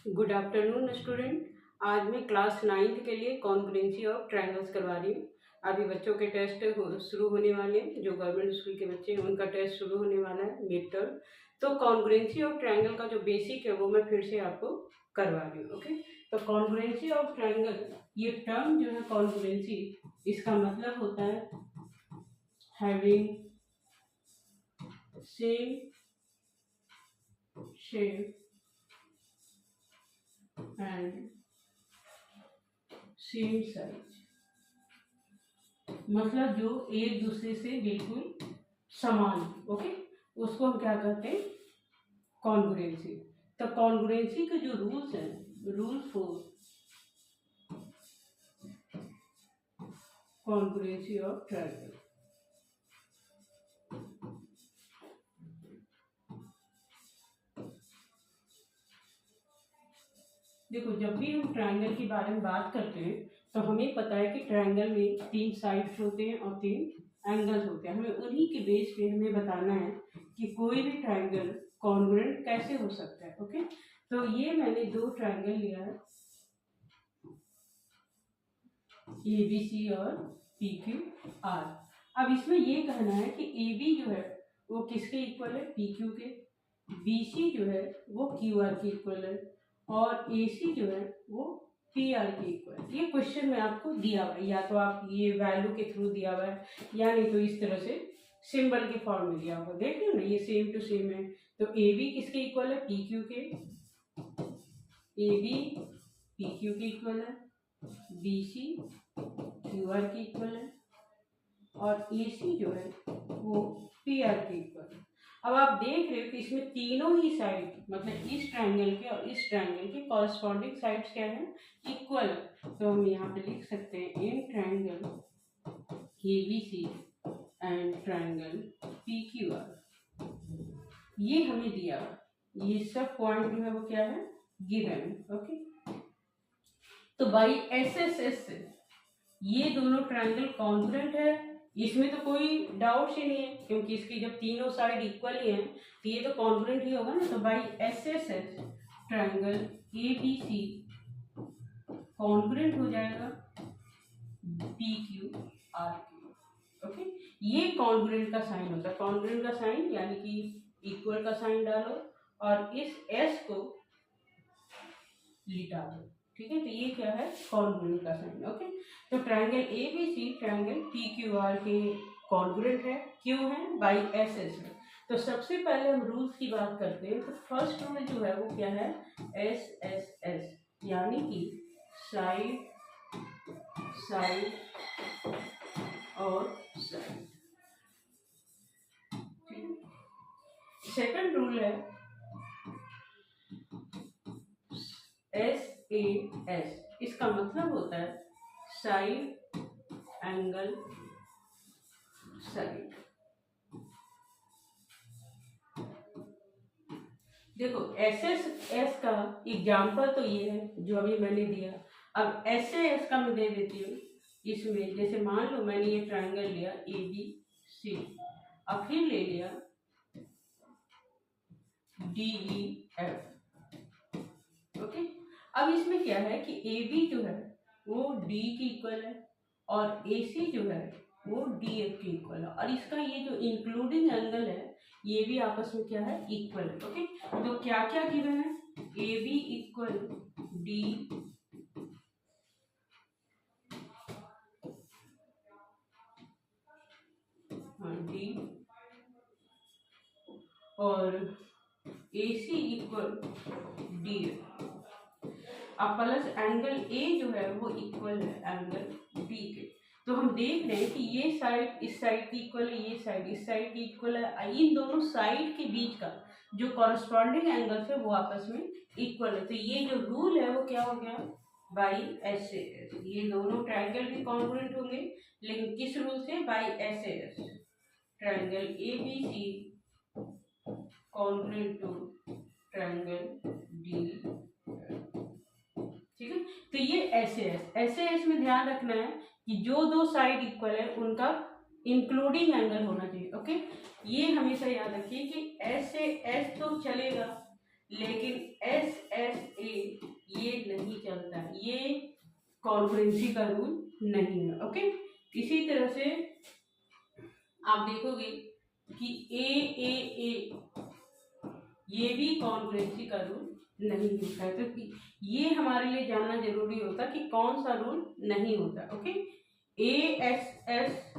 Good afternoon student. आज मैं class 9th के लिए कॉन्ग्रुएंसी ऑफ ट्रायंगल्स करवा रही हूँ। अभी बच्चों के टेस्ट शुरू होने वाले हैं। जो गवर्नमेंट स्कूल के बच्चे हैं उनका टेस्ट शुरू होने वाला है, मिड टर्म। तो कॉन्ग्रुएंसी ऑफ ट्रायंगल का जो बेसिक है वो मैं फिर से आपको करवा रही हूँ। ओके, तो कॉन्ग्रुएंसी ऑफ ट्रायंगल, ये टर्म जो है कॉन्ग्रुएंसी, इसका मतलब होता है having same shape and same size. मतलब जो एक दूसरे से बिल्कुल समान। ओके, उसको हम क्या कहते हैं, कॉन्ग्रुएंसी। तो कॉन्ग्रुएंसी के जो रूल्स हैं, rule for congruency of triangle. देखो, जब भी हम ट्रायंगल के बारे में बात करते हैं तो हमें पता है कि ट्रायंगल में 3 साइड्स होते हैं और 3 एंगल्स होते हैं। हमें उन्हीं के बेस पे हमें बताना है कि कोई भी ट्रायंगल कॉन्ग्रुएंट कैसे हो सकता है। ओके, तो ये मैंने 2 ट्रायंगल लिया है, ABC और PQR। अब इसमें ये कहना है कि AB जो है वो किसके इक्वल है, PQ के। BC जो है वो QR के इक्वल है और AC जो है वो PR के इक्वल है। ये क्वेश्चन में आपको दिया हुआ है, या तो आप ये वैल्यू के थ्रू दिया हुआ है या नहीं तो इस तरह से सिंबल के फॉर्म में दिया हुआ। देख लो ना, ये सेम टू सेम है। तो AB किसके इक्वल है, PQ के। AB PQ के इक्वल है, BC QR के इक्वल है और AC जो है वो PR के इक्वल है। अब आप देख रहे हो कि इसमें तीनों ही साइड, मतलब इस ट्रायंगल के और इस ट्रायंगल के कॉरस्पॉन्डिंग साइड्स क्या है, इक्वल। तो हम यहाँ पे लिख सकते हैं in triangle ABC and triangle PQR। ये हमें दिया, ये सब पॉइंट जो है वो क्या है, गिवन। ओके, तो बाई SSS से ये दोनों ट्रायंगल कॉन्ग्रुएंट है, इसमें तो कोई डाउट ही नहीं है, क्योंकि इसकी जब तीनों साइड इक्वल ही हैं तो ये तो कॉन्ग्रुएंट ही होगा ना। तो by SSS triangle ABC congruent हो जाएगा PQR के। ओके, ये कॉन्ग्रुएंट का साइन होता है। कॉन्ग्रुएंट का साइन यानी कि इक्वल का साइन डालो और इस S को लिटा दो। ठीक है, तो ये क्या है, कॉन्ग्रुएंट का साइन। ओके, तो ट्रायंगल ABC ट्रायंगल PQR के कॉन्ग्रुएंट है। क्यों है, बाई SS है। तो सबसे पहले हम रूल्स की बात करते हैं। तो फर्स्ट रूल जो है वो क्या है, SSS, यानी कि साइड साइड और साइड। सेकंड रूल है SAS। इसका मतलब होता है साइड एंगल साइड। देखो, SSS का एग्जाम्पल तो ये है जो अभी मैंने दिया। अब SAS का मैं दे देती हूँ इसमें। जैसे मान लो मैंने ये ट्रायंगल लिया ABC, अब फिर ले लिया DEF। ओके, अब इसमें क्या है कि AB जो है वो D की इक्वल है और AC जो है वो DF की इक्वल है, और इसका ये जो इंक्लूडिंग एंगल है ये भी आपस में क्या है, इक्वल है। ओके, तो क्या क्या गिवन है, AB इक्वल D D और AC इक्वल DF। अब प्लस एंगल A जो है वो इक्वल है एंगल B के। तो हम देख रहे हैं कि ये साइड इस साइड की इक्वल है, ये साइड इस साइड की इक्वल है। इन दोनों साइड के बीच का जो कॉरस्पॉन्डिंग एंगल है वो आपस में इक्वल है। तो ये जो रूल है वो क्या हो गया, बाई SAS। ये दोनों ट्रायंगल भी कॉन्ग्रुएंट होंगे, लेकिन किस रूल से, by SAS। Triangle ABC congruent to triangle D। ठीक है, तो ये SAS में ध्यान रखना है कि जो दो साइड इक्वल है उनका इंक्लूडिंग एंगल होना चाहिए। ओके, ये हमेशा याद रखिए कि SAS तो चलेगा, लेकिन एस एस ए ये नहीं चलता, ये कॉन्ग्रुएंसी का रूल नहीं है। ओके, इसी तरह से आप देखोगे कि ए ये भी कॉन्ग्रुएंसी का रूल नहीं होता है। तो ये हमारे लिए जानना जरूरी होता कि कौन सा रूल नहीं होता। ओके, ए एस एस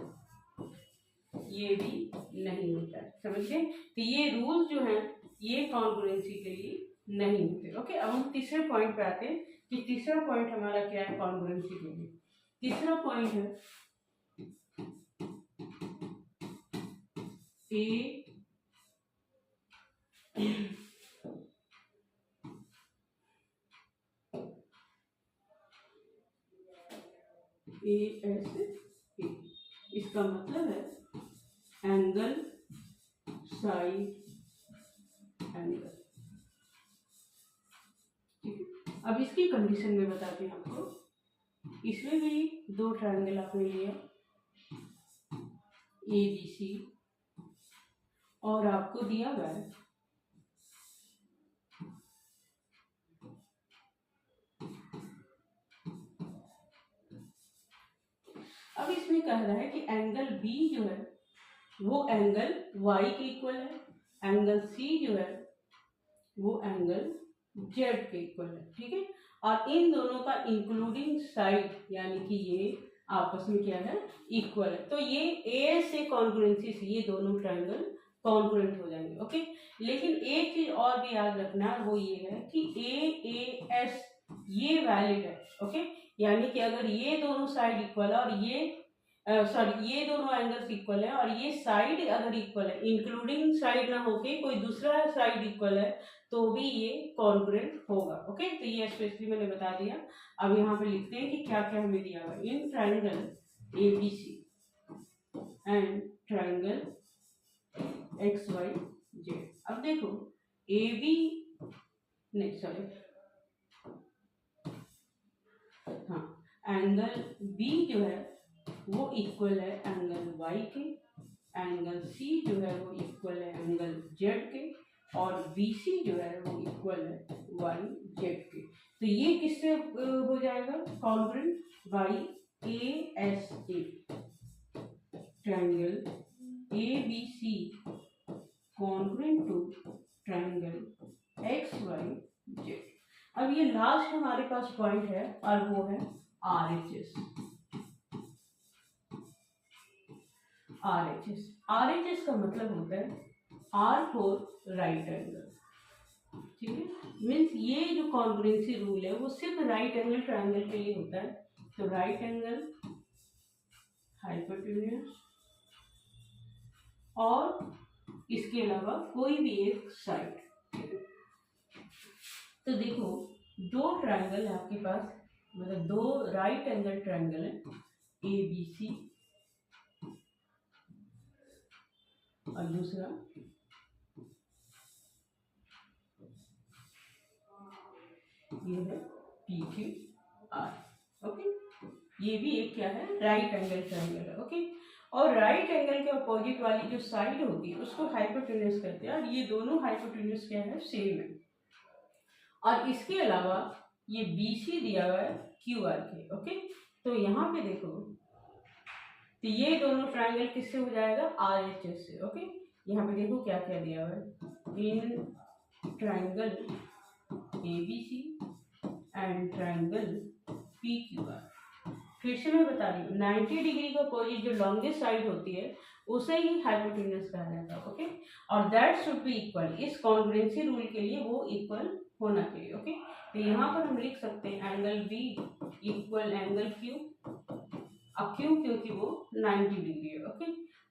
ये भी नहीं होता है, समझ गए। तो ये रूल जो है ये कॉन्ग्रुएंसी के लिए नहीं होते। ओके, अब हम तीसरे पॉइंट पे आते हैं कि तीसरा पॉइंट हमारा क्या है कॉन्ग्रुएंसी के लिए। तीसरा पॉइंट है ए एस ए, इसका मतलब है एंगल साइड एंगल। ठीक है, अब इसकी कंडीशन में बताते हैं आपको। इसमें भी दो ट्रायंगल आपने लिया ए बी सी और आपको दिया हुआ है अब इसमें कह रहा है कि एंगल बी जो है वो एंगल वाई के इक्वल है, एंगल सी जो है वो एंगल जेड के इक्वल है। ठीक है, और इन दोनों का इंक्लूडिंग साइड यानी कि ये आपस में क्या है इक्वल है। तो ये ए से कॉन्ग्रुएंसी से ये दोनों ट्रायंगल कॉन्ग्रुएंट हो जाएंगे। ओके, लेकिन एक चीज और भी याद रखना, वो ये है कि ए एस ये वैलिड है। ओके, यानी कि अगर ये दोनों साइड इक्वल है और ये सॉरी ये दोनों एंगल्स इक्वल है और ये साइड अगर इक्वल है, इंक्लूडिंग साइड ना होके कोई दूसरा साइड इक्वल है, तो भी ये कॉन्ग्रुएंट होगा। ओके, तो ये स्पेशली मैंने बता दिया। अब यहाँ पे लिखते हैं कि क्या क्या हमें दिया हुआ है। In triangle A B C and triangle X Y Z. अब देखो ए बी नहीं सॉरी हाँ, एंगल बी जो है वो इक्वल है एंगल वाई के, एंगल सी जो है वो इक्वल है एंगल जेड के, और बी सी जो है वो इक्वल है वाई जेड के। तो ये किससे हो जाएगा congruent, by A S A triangle A B C congruent to triangle X Y Z. अब ये लास्ट हमारे पास पॉइंट है और वो है are H S. Are H S का मतलब होता है आर फॉर राइट एंगल। ठीक है, मीन्स ये जो कॉन्ग्रुएंसी रूल है वो सिर्फ राइट एंगल ट्रायंगल के लिए होता है। तो राइट एंगल हाइपोटेन्यूज और इसके अलावा कोई भी एक साइड। तो देखो दो ट्रायंगल है आपके पास, मतलब दो राइट एंगल ट्रायंगल है ए बी सी और दूसरा ये है पी क्यू आर। ओके, ये भी एक क्या है राइट एंगल ट्रायंगल है। ओके, और राइट एंगल के अपोजिट वाली जो साइड होती है उसको हाइपोटेन्यूज कहते हैं और ये दोनों हाइपोटेन्यूज क्या है सेम है। और इसके अलावा ये बी सी दिया हुआ है क्यू आर के। ओके, तो यहाँ पे देखो तो ये दोनों ट्रायंगल किससे हो जाएगा आर एच एस से। ओके, यहाँ पे देखो क्या क्या दिया हुआ है, in triangle A B C and triangle P Q R. फिर से मैं बता रही हूँ 90 डिग्री का अपोजिट जो लॉन्गेस्ट साइड होती है उसे ही हाइपोटेन्यूज कहा जाता है। ओके, और दैट शुड बी इक्वल, इस कॉन्ग्रुएंसी रूल के लिए वो इक्वल होना चाहिए। ओके, तो यहाँ पर हम लिख सकते हैं angle B equal angle Q, अब क्यों क्योंकि वो 90 डिग्री है। ओके,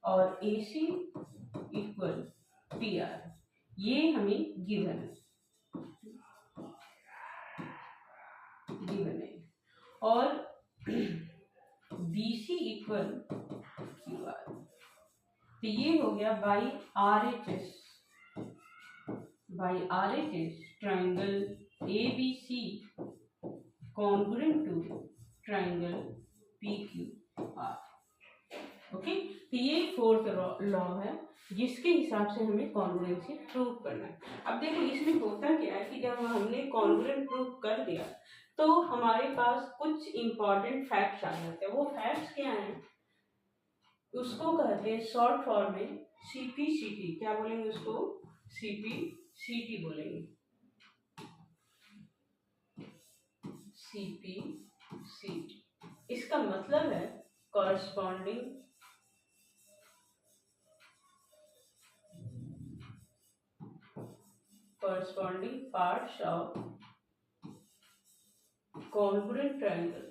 और A C equal P R, ये हमें गिवन है और B C equal Q R. तो ये हो गया by R H S triangle A B C congruent to triangle P Q R. Okay, तो ये फोर्थ लॉ है जिसके हिसाब से हमें कॉन्ग्रुएंसी प्रूव करना है। अब देखो इसमें होता क्या है कि जब हमने कॉन्ग्रुएंट प्रूव कर दिया तो हमारे पास कुछ इंपॉर्टेंट फैक्ट्स आ जाते हैं। वो फैक्ट्स क्या हैं, उसको कहते हैं शॉर्ट फॉर्म में सीपीसीटी। क्या बोलेंगे उसको? सीपीसीटी बोलेंगे। सीपीसीटी इसका मतलब है corresponding parts of congruent triangle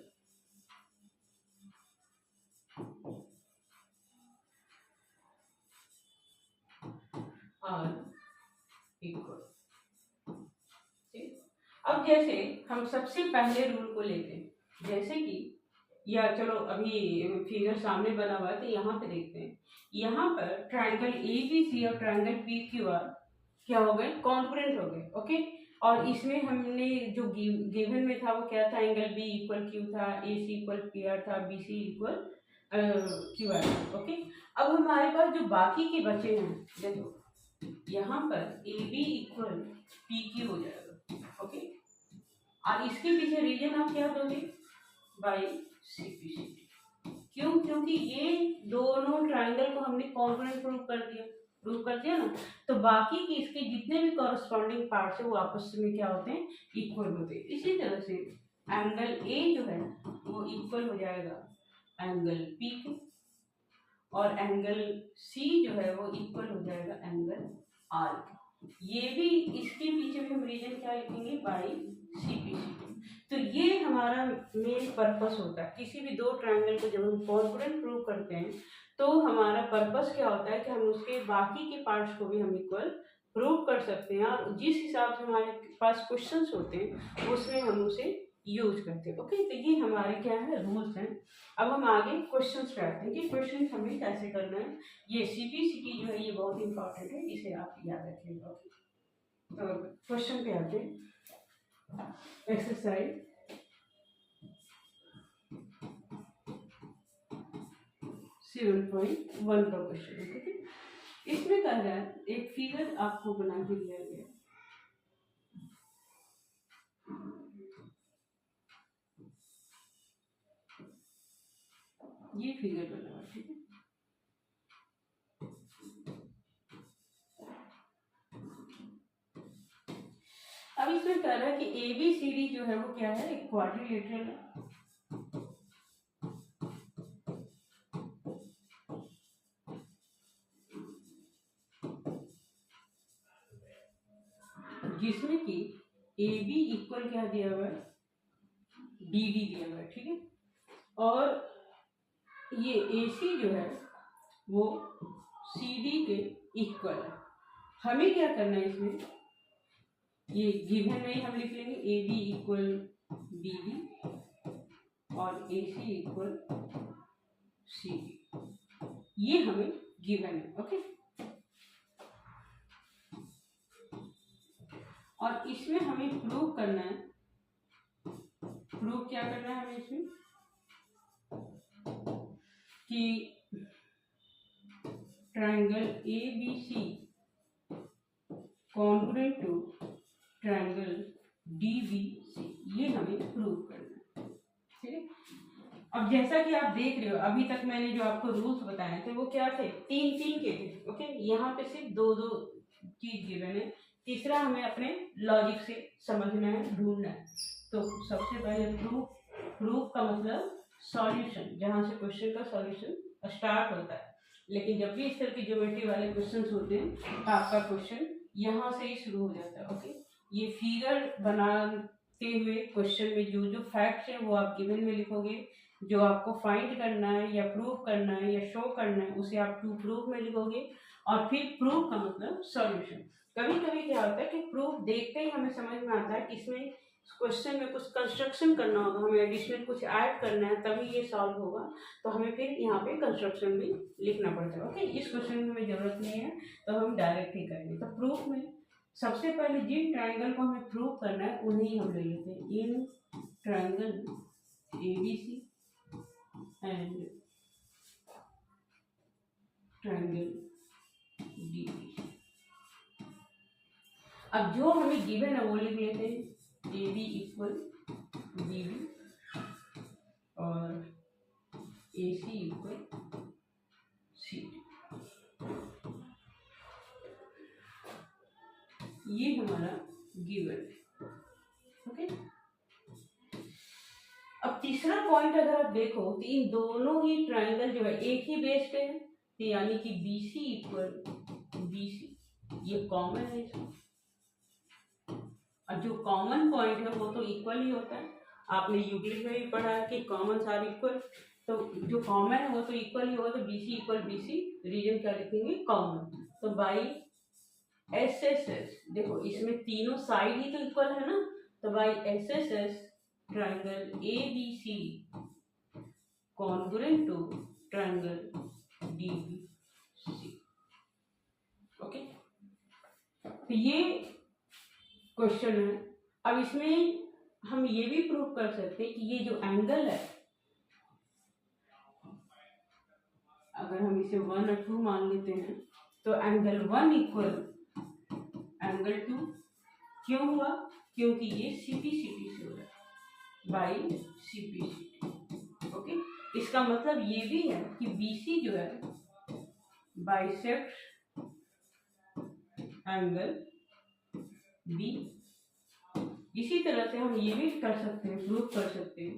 are equal। अब जैसे हम सबसे पहले रूल को लेते हैं, जैसे कि या चलो अभी फिगर सामने बना हुआ है तो यहाँ पे देखते हैं। यहाँ पर ट्रायंगल ABC और ट्रायंगल PQR क्या हो गए? कॉन्ग्रुएंट हो गए। ओके, और इसमें हमने जो गिवन में था वो क्या था? एंगल B इक्वल Q था, AC इक्वल PR था, BC इक्वल QR। ओके, अब हमारे पास जो बाकी के बचे हैं, देखो यहाँ पर AB इक्वल PQ हो जाएगा। ओके, और इसके पीछे रीजन आप क्या दोगे? By CPCT. क्यों? क्योंकि ये दोनों ट्रायंगल को हमने कॉन्ग्रुएंट प्रूव कर दिया ना, तो बाकी के इसके जितने भी कॉरस्पॉन्डिंग पार्ट्स है वो आपस में क्या होते हैं? इक्वल होते हैं। इसी तरह से एंगल A जो है वो इक्वल हो जाएगा एंगल P के, और एंगल C जो है वो इक्वल हो जाएगा एंगल R के। ये भी इसके पीछे भी हम रीजन क्या लिखेंगे? By CPCT. तो ये हमारा मेन पर्पस होता है। किसी भी दो ट्रायंगल को जब हम कॉन्ग्रुएंट प्रूव करते हैं तो हमारा पर्पस क्या होता है कि हम उसके बाकी के पार्ट्स को भी हम इक्वल प्रूव कर सकते हैं, और जिस हिसाब से हमारे पास क्वेश्चंस होते हैं उसमें हम उसे यूज करते हैं। ओके, तो ये हमारे क्या है? रूल्स हैं। अब हम आगे क्वेश्चंस पे आते हैं कि क्वेश्चन हमें कैसे करना है। ये सीपीसीटी जो है ये बहुत इंपॉर्टेंट है, इसे आप याद रखिएगा। ओके, तो क्वेश्चन पे आते हैं। एक्सरसाइज 7.1 का क्वेश्चन है। ठीक है, इसमें कह रहा है एक फिगर आपको बना के दिया गया। ये फिगर बना हुआ। ठीक है, अब इसमें कह रहा है कि ABCD जो है वो क्या है? एक क्वाड्रिलेटरल है। जिसमें कि AB इक्वल क्या दिया हुआ है? BD दिया हुआ है। ठीक है, और ये AC जो है वो CD के इक्वल है। हमें क्या करना है इसमें? ये गिवन में हम लिख लेंगे AB इक्वल BD और AC इक्वल CD। ये हमें गिवन है। ओके, और इसमें हमें प्रूव करना है। प्रूव क्या करना है हमें इसमें? कि triangle ABC congruent to triangle DBC, ये हमें प्रूव करना है। ठीक है, अब जैसा कि आप देख रहे हो अभी तक मैंने जो आपको रूल्स बताए थे वो क्या थे? तीन के थे। ओके, यहाँ पे सिर्फ दो चीज गिवन है, तीसरा हमें अपने लॉजिक से समझना है, ढूंढना है। तो सबसे पहले प्रूफ का मतलब सॉल्यूशन, जहाँ से क्वेश्चन का सॉल्यूशन स्टार्ट होता है। लेकिन जब भी इस तरह की ज्योमेट्री वाले क्वेश्चंस होते हैं तो आपका क्वेश्चन यहाँ से ही शुरू हो जाता है। ओके, ये फिगर बनाते हुए क्वेश्चन में जो जो फैक्ट्स हैं वो आप गिवन में लिखोगे, जो आपको फाइंड करना है या प्रूव करना है या शो करना है उसे आप टू प्रूफ में लिखोगे, और फिर प्रूफ का मतलब सॉल्यूशन। कभी कभी क्या होता है कि प्रूफ देखते ही हमें समझ में आता है कि इसमें क्वेश्चन में कुछ कंस्ट्रक्शन करना होगा, हमें एडिशनल कुछ ऐड करना है तभी ये सॉल्व होगा, तो हमें फिर यहाँ पे कंस्ट्रक्शन भी लिखना पड़ता है। ओके, इस क्वेश्चन में हमें जरूरत नहीं है तो हम डायरेक्ट ही करेंगे। तो प्रूफ में सबसे पहले जिन ट्राइंगल को हमें प्रूव करना है उन्हें हम ले लेते हैं। In triangle ABC and triangle DBC. अब जो हमें गिवन है वो लिख लेते हैं, A B equal B B और A C equal C D. ये हमारा गिवन है। ओके, अब तीसरा पॉइंट अगर आप देखो तो इन दोनों ही ट्रायंगल जो है एक ही बेस पे है, तो यानी कि B C equal B C, ये कॉमन है इसमें। और जो कॉमन पॉइंट है वो तो इक्वल ही होता है, आपने यूक्लिड में भी पढ़ा है कि कॉमन आर इक्वल, तो जो कॉमन है वो तो इक्वल ही होगा, तो B C equal B C, reason क्या लिखेंगे, कॉमन। तो बाई एस एस एस, देखो इसमें तीनों साइड ही तो इक्वल है ना, तो by S S S triangle A B C congruent to triangle D B C. Okay, तो ये क्वेश्चन है। अब इसमें हम ये भी प्रूव कर सकते हैं कि ये जो एंगल है, अगर हम इसे 1 और 2 मान लेते हैं, तो एंगल 1 इक्वल एंगल 2, क्यों हुआ, क्योंकि ये सीपी सीटी से हो रहा है बाई सीपी सीटी। ओके, इसका मतलब ये भी है कि बीसी जो है बाइसेक्ट एंगल बी। इसी तरह से हम ये भी कर सकते हैं, प्रूव कर सकते हैं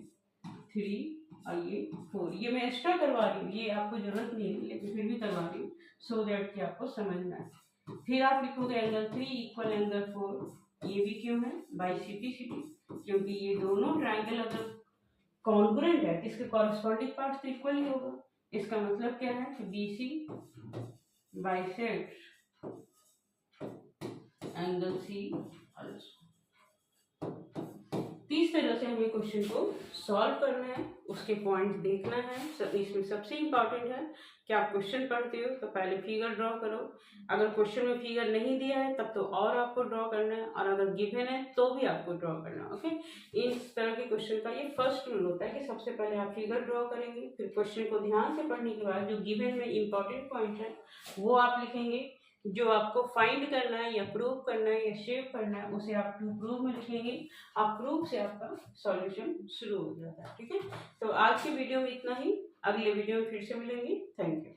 3 और ये 4, ये मैं एक्स्ट्रा करवा रही हूँ, ये आपको जरूरत नहीं है लेकिन फिर भी करवा रही हूँ सो दैट कि आपको समझना है। फिर आप लिखोगे एंगल 3 इक्वल एंगल 4, ये भी क्यों है, बाई सीपी सीटी, क्योंकि ये दोनों ट्रायंगल अगर कॉन्ग्रुएंट है इसके कॉरेस्पॉन्डिंग पार्ट्स तो इक्वल ही होगा। इसका मतलब क्या है कि BC bisect angle C also. इस तरह से हमें क्वेश्चन को सॉल्व करना है, उसके पॉइंट्स देखना है। इसमें सबसे इम्पॉर्टेंट है कि आप क्वेश्चन पढ़ते हो तो पहले फिगर ड्रॉ करो, अगर क्वेश्चन में फिगर नहीं दिया है तब तो और आपको ड्रॉ करना है, और अगर गिवन है तो भी आपको ड्रॉ करना है। ओके, इस तरह के क्वेश्चन का ये फर्स्ट रूल होता है कि सबसे पहले आप फिगर ड्रॉ करेंगे, फिर क्वेश्चन को ध्यान से पढ़ने के बाद जो गिवन में इम्पॉर्टेंट पॉइंट है वो आप लिखेंगे, जो आपको फाइंड करना है या प्रूव करना है या शेप करना है उसे आप टू प्रूव में लिखेंगे। आप प्रूव से आपका सॉल्यूशन शुरू हो जाता है। ठीक है, तो आज की वीडियो में इतना ही, अगले वीडियो में फिर से मिलेंगे। Thank you.